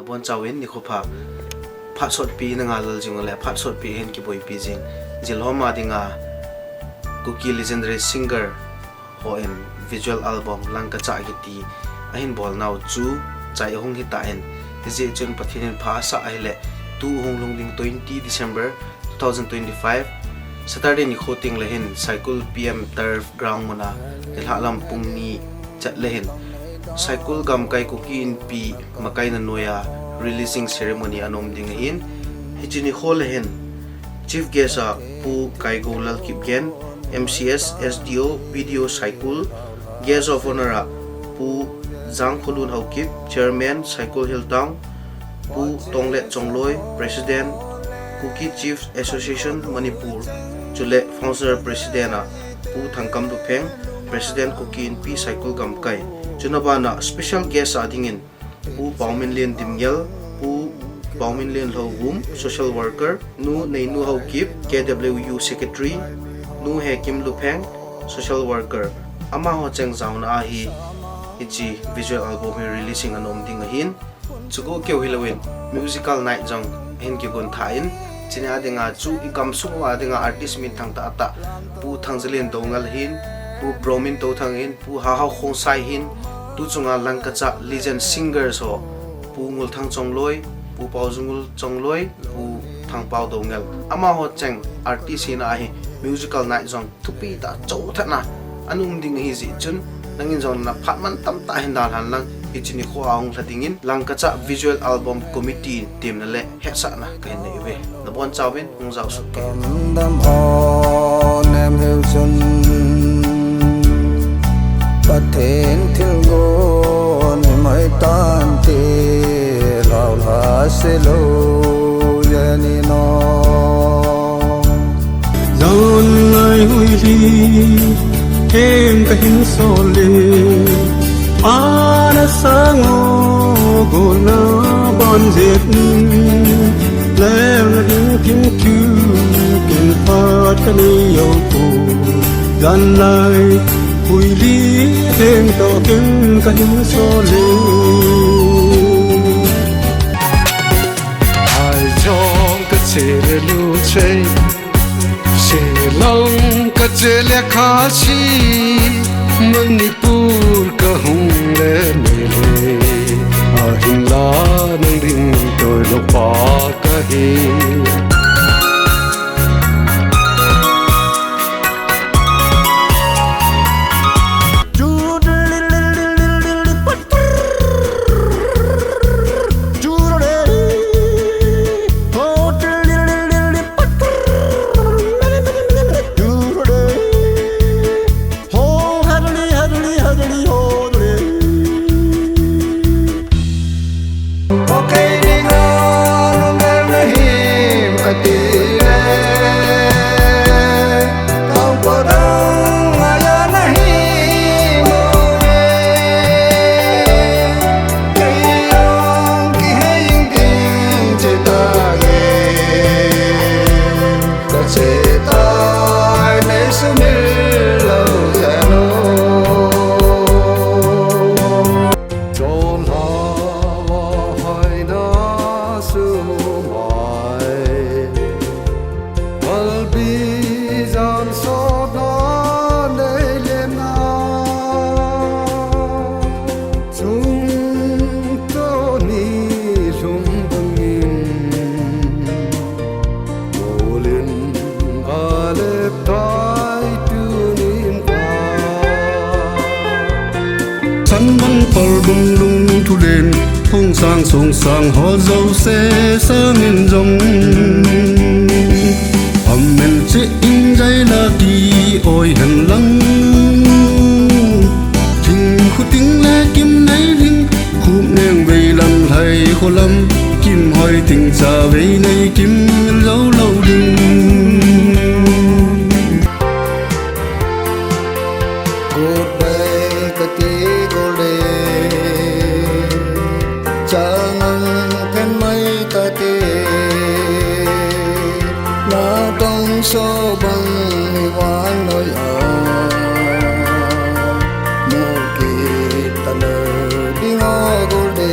bon chawin ni khopa phat sot pi na nga lal jing le phat sot pi hen Kiboi pi jing jilhoma dinga cookie legendary singer ho en visual album Langkachah giti ahin bol now chu chai hong hi ta en je chun pathin pha sa ai le tu hong long ding 20 December 2025 Saturday ni khoting lehin cycle PM turf ground mona ilhalam pungni chat lehin cycle gam kai cookie in pi makai na noya releasing ceremony anom ding hin hijini kholehin chief guest a pu kai golal kipgen MCS SDO video cycle guest of honor pu Jang Khulun Haukip chairman cycle hill town pu tonglet chongloi president Cookie Chiefs Association Manipur chule founder president a pu thangkam dupeng president Cookie in P cycle gamkai chunabana special guest adingin pu Minlen dimgel pu Minlen hawum social worker nu neinu haukip KWU secretary nu hekim lupeng social worker ama ho cheng zauna hi ichi visual album releasing anom ding hin chugo keu hilawin musical night jong hen ki gon thain china dinga chu ikam su wa dinga artist min thang ta ta pu thangzelen dongal hin pu bromin to thang hin pu ha ha khong sai hin tu chunga Langkachah legend singer so pu ngul thang chongloi pu pauzungul chongloi pu thang pau dongal ama ho cheng artist hin a hi musical night jong thupi ta chau thana anum ding hi ji chun nangin jong na phatman tam ta hin dal han lang ichini kho aung thadingin Langkachah visual album committee team na le hesa na kai nei we na bon chawin ung jaw su ke dam on em heu chun pathen thil go ni mai tan te lao la se lo yani no zon lai hui li em ka hin so le ana sango gona bon zet lem na ding kim ku kin pat ka ni yo pu gan lai hui li em to kin ka hin so le ai jong ka che lu che se long ka che le kha chi Manipur ka hung le mele ahin la nang ding toy lo pa ka hi bung lung thu lên phong sang ho dâu xe sang in dòng mình sẽ in dây là đi ôi hành lăng tình khu tiếng lẽ kim nấy linh khúc neng về làm thầy khô lâm kim hỏi tình xa về này kim lâu lâu đừng so bang wan noi mu ki ta le ding o go de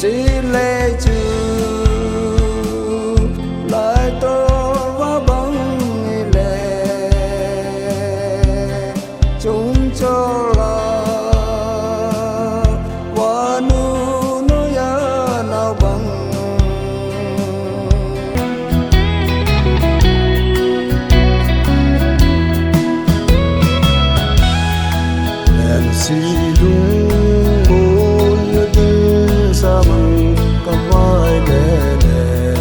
si lê chư lại tô và bóng lệ chúng cho là và nu nó ya nào bằng đèn xì lung bốn như tiếng sa măng cả vai lệ lệ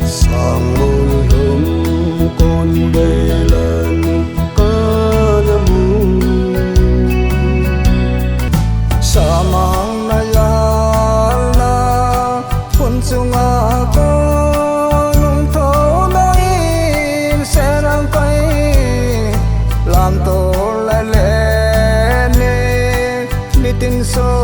sang ngôn hương con bê lần cả năm sa mang na ya la phun chung a con thô nói sẽ đang quay làm tổ lại lệ ni tin so